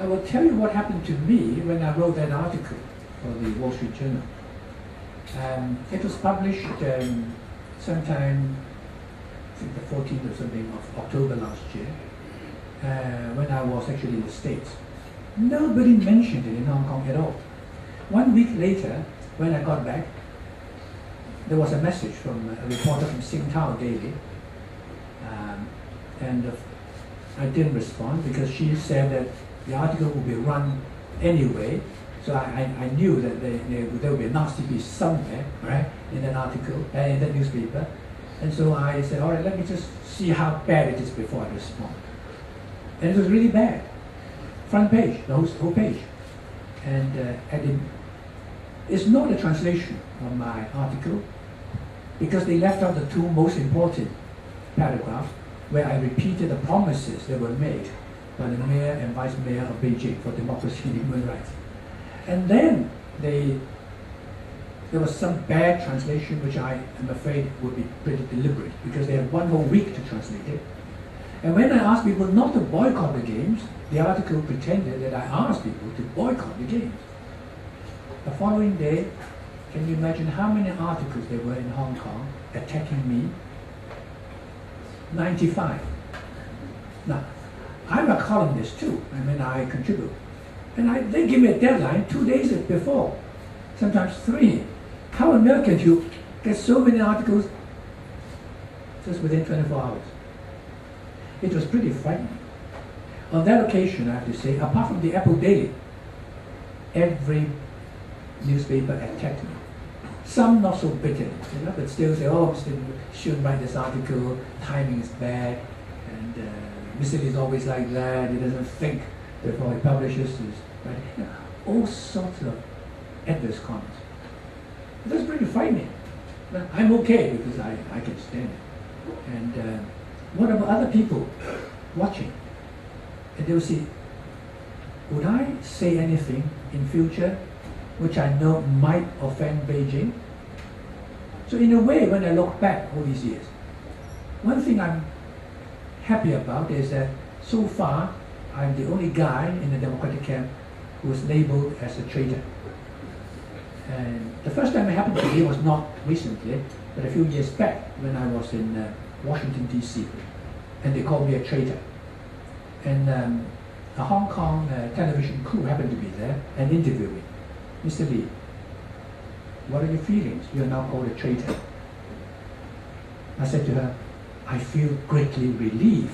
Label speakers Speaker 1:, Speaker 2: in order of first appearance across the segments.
Speaker 1: I will tell you what happened to me when I wrote that article for the Wall Street Journal. It was published sometime, I think the 14th or something of October last year, when I was actually in the States. Nobody mentioned it in Hong Kong at all. 1 week later, when I got back, there was a message from a reporter from Singtao Daily, and I didn't respond because she said that the article would be run anyway, so I knew that there would be a nasty piece somewhere, right, in that article, in that newspaper. And so I said, all right, let me just see how bad it is before I respond. And it was really bad. Front page, the whole page. And it's not a translation of my article, because they left out the two most important paragraphs where I repeated the promises that were made by the mayor and vice mayor of Beijing for democracy and human rights. And then there was some bad translation which I am afraid would be pretty deliberate, because they had 1 whole week to translate it. And when I asked people not to boycott the games, the article pretended that I asked people to boycott the games. The following day, can you imagine how many articles there were in Hong Kong attacking me? 95. Now, I'm a columnist too. I mean, I contribute. And they give me a deadline 2 days before, sometimes 3. How on earth can you get so many articles just within 24 hours? It was pretty frightening. On that occasion, I have to say, apart from the Apple Daily, every newspaper attacked me. Some not so bitterly, but still say, oh, Mr. shouldn't write this article, timing is bad, and Mr. Lee is always like that, he doesn't think before he publishes his writing. All sorts of adverse comments. That's pretty frightening. But I'm okay because I can stand it. And what about other people watching? And they'll see, would I say anything in future which I know might offend Beijing? So in a way, when I look back all these years, one thing I'm happy about is that so far, I'm the only guy in the Democratic camp who was labeled as a traitor. And the first time it happened to me was not recently, but a few years back when I was in Washington, D.C., and they called me a traitor. And a Hong Kong television crew happened to be there and interviewed me. Mr. Lee, what are your feelings? You are now called a traitor. I said to her, I feel greatly relieved.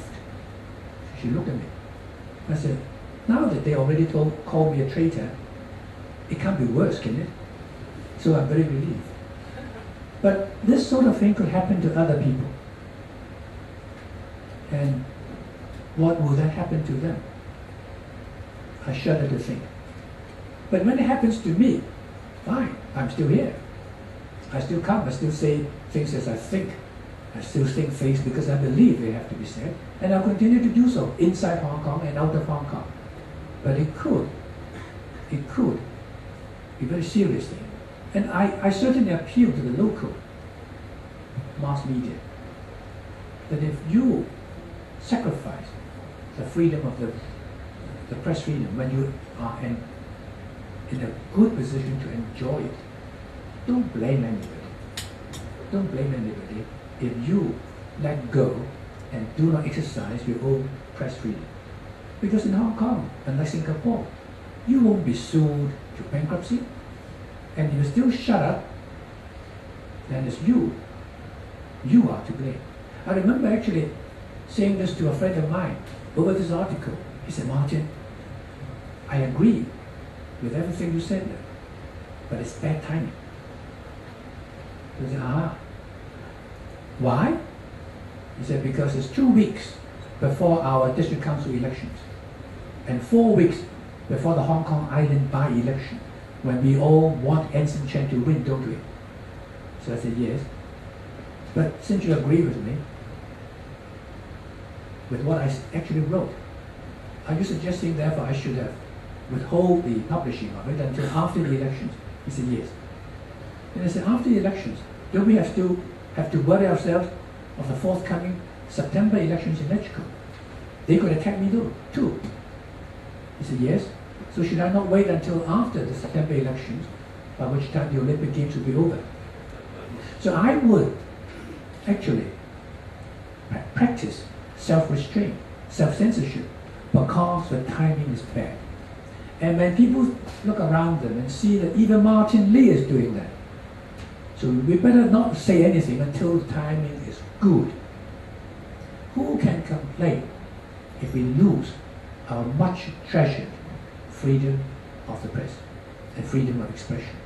Speaker 1: She looked at me. I said, now that they already called me a traitor, it can't be worse, can it? So I'm very relieved. But this sort of thing could happen to other people. And what will that happen to them? I shudder to think. But when it happens to me, fine, I'm still here. I still come, I still say things as I think. I still think things because I believe they have to be said, and I'll continue to do so inside Hong Kong and out of Hong Kong. But it could be a very serious thing. And I certainly appeal to the local mass media that if you sacrifice the freedom of the press freedom when you are in a good position to enjoy it, don't blame anybody. Don't blame anybody if you let go and do not exercise your own press freedom. Because in Hong Kong, unlike Singapore, you won't be sued to bankruptcy, and if you still shut up, then it's you are to blame. I remember actually saying this to a friend of mine over this article. He said, Martin, I agree with everything you said there, but it's bad timing. I said, why? He said, because it's 2 weeks before our district council elections and 4 weeks before the Hong Kong Island by-election, when we all want Anson Chen to win, don't we? So I said, yes. But since you agree with me, with what I actually wrote, are you suggesting therefore I should have withhold the publishing of it until after the elections? He said, yes. And I said, after the elections, don't we have to worry ourselves of the forthcoming September elections in Mexico? They could attack me too. He said, yes. So should I not wait until after the September elections, by which time the Olympic Games will be over? So I would actually practice self-restraint, self-censorship, because the timing is bad. And when people look around them and see that even Martin Lee is doing that, so we better not say anything until the timing is good. Who can complain if we lose our much treasured freedom of the press and freedom of expression?